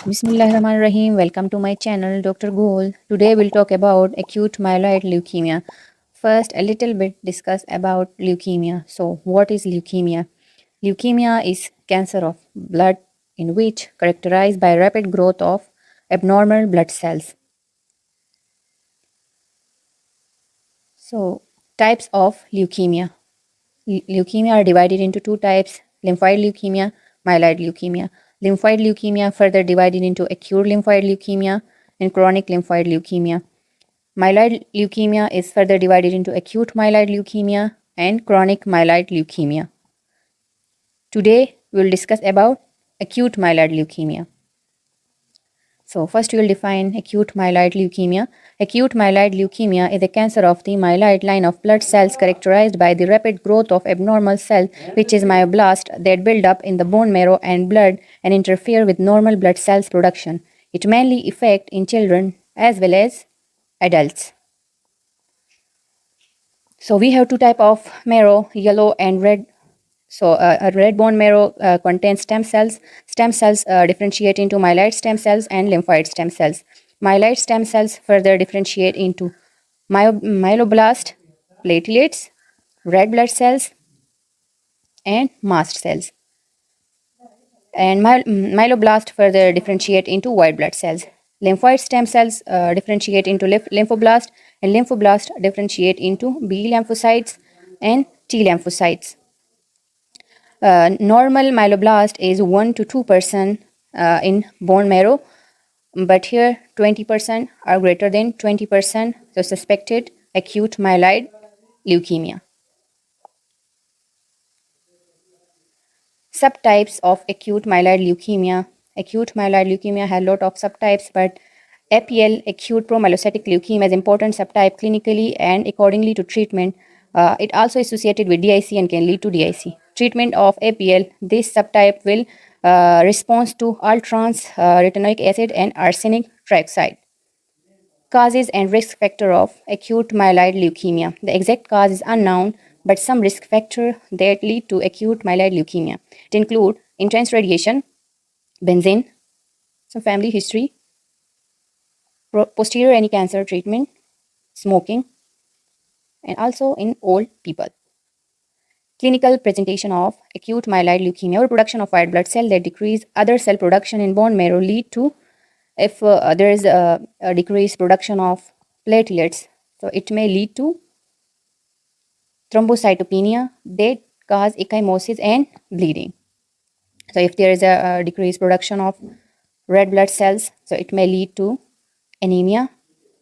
Bismillahirrahmanirrahim. Welcome to my channel, Dr. Gol. Today we'll talk about acute myeloid leukemia. First, a little bit discuss about leukemia. So, what is leukemia? Leukemia is cancer of blood in which characterized by rapid growth of abnormal blood cells. So, types of leukemia. Leukemia are divided into two types: lymphoid leukemia, myeloid leukemia. Lymphoid leukemia further divided into acute lymphoid leukemia and chronic lymphoid leukemia. Myeloid leukemia is further divided into acute myeloid leukemia and chronic myeloid leukemia. Today we will discuss about acute myeloid leukemia. So first we will define acute myeloid leukemia. Acute myeloid leukemia is a cancer of the myeloid line of blood cells characterized by the rapid growth of abnormal cell, which is myoblast, that build up in the bone marrow and blood and interfere with normal blood cells production. It mainly affects in children as well as adults. So we have two types of marrow, yellow and red. So a red bone marrow contains stem cells. Stem cells differentiate into myeloid stem cells and lymphoid stem cells. Myeloid stem cells further differentiate into myeloblast, platelets, red blood cells, and mast cells. And myeloblast further differentiate into white blood cells. Lymphoid stem cells differentiate into lymphoblast, and lymphoblast differentiate into B lymphocytes and T lymphocytes. Normal myeloblast is 1 to 2% in bone marrow, but here 20% are greater than 20%, so suspected acute myeloid leukemia. Subtypes of acute myeloid leukemia. Acute myeloid leukemia has a lot of subtypes, but APL, acute promyelocytic leukemia, is important subtype clinically and accordingly to treatment. It also associated with DIC and can lead to DIC. Treatment of APL, this subtype will respond to all trans retinoic acid and arsenic trioxide. Causes and risk factor of acute myeloid leukemia. The exact cause is unknown, but some risk factor that lead to acute myeloid leukemia. It include intense radiation, benzene, some family history, posterior any cancer treatment, smoking, and also in old people. Clinical presentation of acute myeloid leukemia. Overproduction of white blood cell that decrease other cell production in bone marrow lead to, if there is a decreased production of platelets, so it may lead to thrombocytopenia that cause ecchymosis and bleeding. So if there is a decreased production of red blood cells, so it may lead to anemia,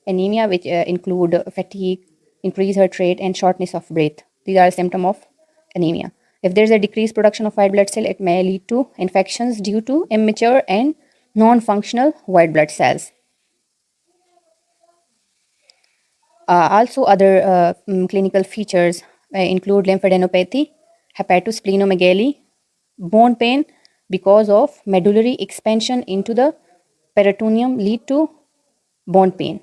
which include fatigue, increased heart rate, and shortness of breath. These are symptoms of anemia. If there is a decreased production of white blood cell, it may lead to infections due to immature and non-functional white blood cells. Also, other clinical features include lymphadenopathy, hepatosplenomegaly, bone pain because of medullary expansion into the peritoneum lead to bone pain.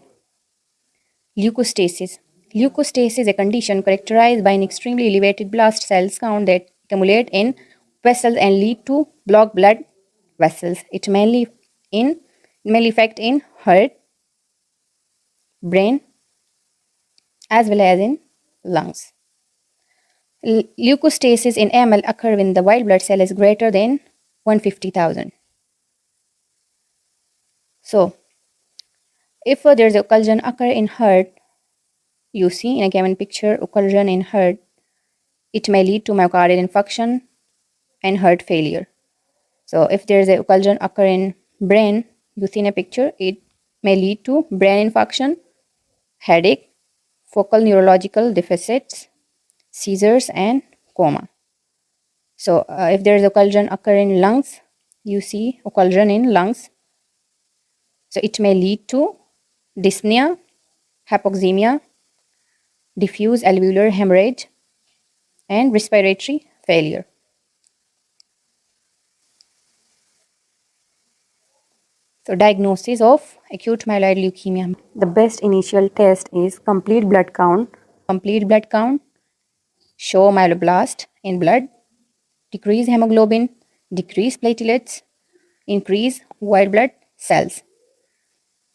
Leukostasis. Leukostasis is a condition characterized by an extremely elevated blast cells count that accumulate in vessels and lead to blocked blood vessels. It mainly affect in heart, brain, as well as in lungs. Leukostasis in AML occur when the white blood cell is greater than 150,000. So, if there is occlusion occur in heart, you see in a given picture occlusion in heart, it may lead to myocardial infarction and heart failure. So, if there is a occlusion occur in brain, you see in a picture, it may lead to brain infarction, headache, focal neurological deficits, seizures, and coma. So, if there is occlusion occur in lungs, you see occlusion in lungs. So, it may lead to dyspnea, hypoxemia, diffuse alveolar hemorrhage, and respiratory failure. So, diagnosis of acute myeloid leukemia. The best initial test is complete blood count. Complete blood count show myeloblast in blood, decrease hemoglobin, decrease platelets, increase white blood cells.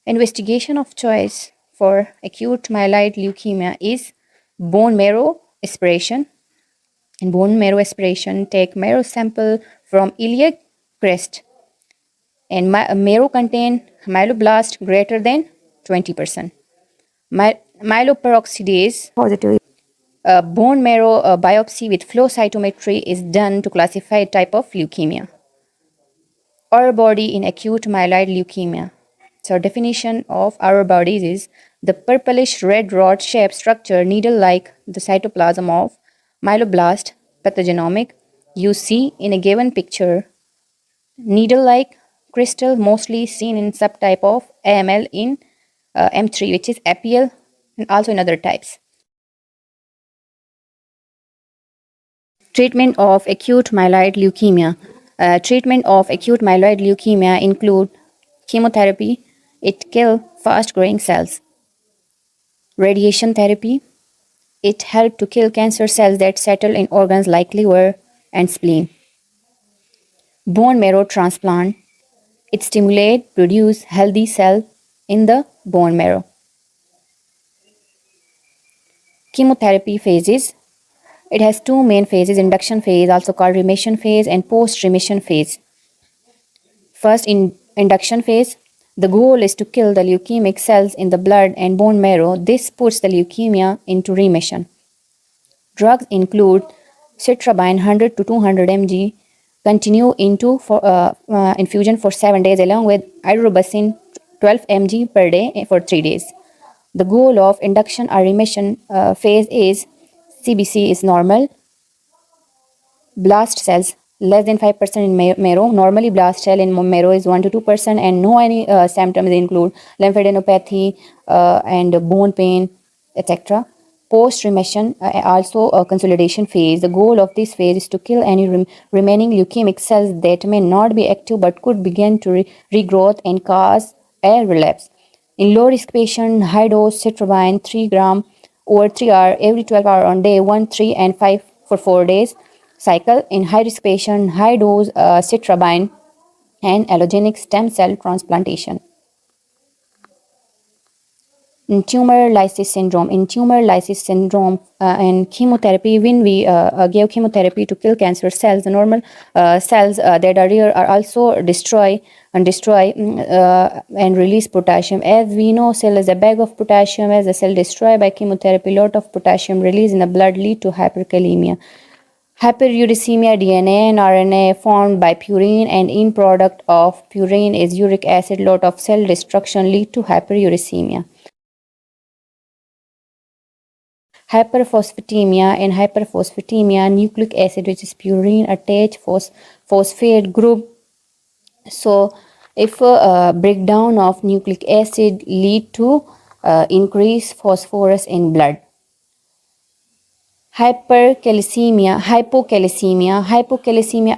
Investigation of choice for acute myeloid leukemia is bone marrow aspiration. In bone marrow aspiration, take marrow sample from iliac crest and marrow contain myeloblast greater than 20%. Myeloperoxidase positive. Bone marrow biopsy with flow cytometry is done to classify type of leukemia. Our body in acute myeloid leukemia. So definition of our bodies is the purplish red rod-shaped structure needle-like the cytoplasm of myeloblast pathogenomic you see in a given picture. Needle-like crystal mostly seen in subtype of AML in M3, which is APL, and also in other types. Treatment of acute myeloid leukemia. Treatment of acute myeloid leukemia include chemotherapy. It kills fast-growing cells. Radiation therapy. It helps to kill cancer cells that settle in organs like liver and spleen. Bone marrow transplant. It stimulates, produce healthy cells in the bone marrow. Chemotherapy phases. It has two main phases, induction phase, also called remission phase, and post-remission phase. First, in induction phase, the goal is to kill the leukemic cells in the blood and bone marrow. This puts the leukemia into remission. Drugs include citrabine 100 to 200 mg, continue into infusion for 7 days, along with idarubicin 12 mg per day for 3 days. The goal of induction or remission phase is CBC is normal, blast cells less than 5% in marrow. Normally blast cell in marrow is 1 to 2%, and no any symptoms include lymphadenopathy and bone pain, etc. Post remission, also a consolidation phase. The goal of this phase is to kill any remaining leukemic cells that may not be active but could begin to regrowth and cause a relapse. In low risk patient, high dose citrabine 3 gram over 3 hours every 12 hours on day 1, 3 and 5 for 4 days cycle. In high risk patient, high dose citrabine and allogenic stem cell transplantation. In tumor lysis syndrome, and chemotherapy, when we give chemotherapy to kill cancer cells, the normal cells that are here are also destroy and release potassium. As we know, cell is a bag of potassium. As the cell destroyed by chemotherapy, lot of potassium release in the blood lead to hyperkalemia. Hyperuricemia, DNA and RNA formed by purine, and in product of purine is uric acid. Lot of cell destruction lead to hyperuricemia. Hyperphosphatemia. In hyperphosphatemia, nucleic acid, which is purine, attach phosphate group. So if breakdown of nucleic acid lead to increased phosphorus in blood. Hypocalcemia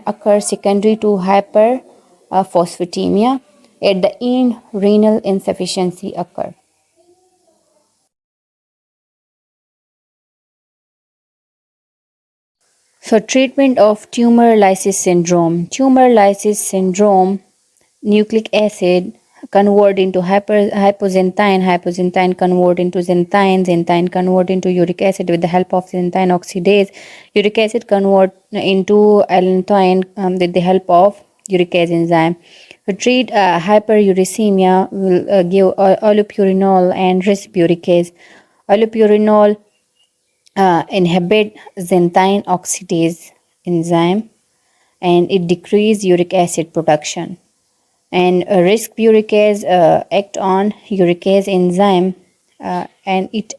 occurs secondary to hyperphosphatemia. At the end, renal insufficiency occurs. So treatment of tumor lysis syndrome. Tumor lysis syndrome, nucleic acid convert into hypoxanthine convert into xanthine convert into uric acid with the help of xanthine oxidase. Uric acid convert into allantoin with the help of uricase enzyme. To treat hyperuricemia, will give allopurinol and rispeuricase. Allopurinol inhibit xanthine oxidase enzyme, and it decrease uric acid production. And rispeuricase act on uricase enzyme, and it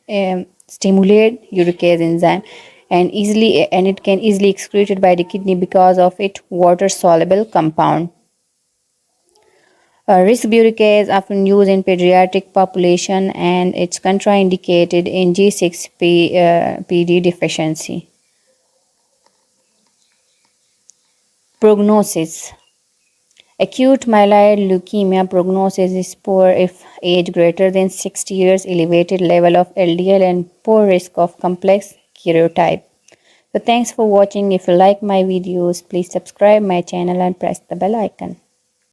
stimulate uricase enzyme, and it can easily excreted by the kidney because of its water soluble compound. Rispeuricase often used in pediatric population, and it's contraindicated in G6PD deficiency. Prognosis. Acute myeloid leukemia prognosis is poor if age greater than 60 years, elevated level of LDL, and poor risk of complex karyotype. So thanks for watching. If you like my videos, please subscribe my channel and press the bell icon.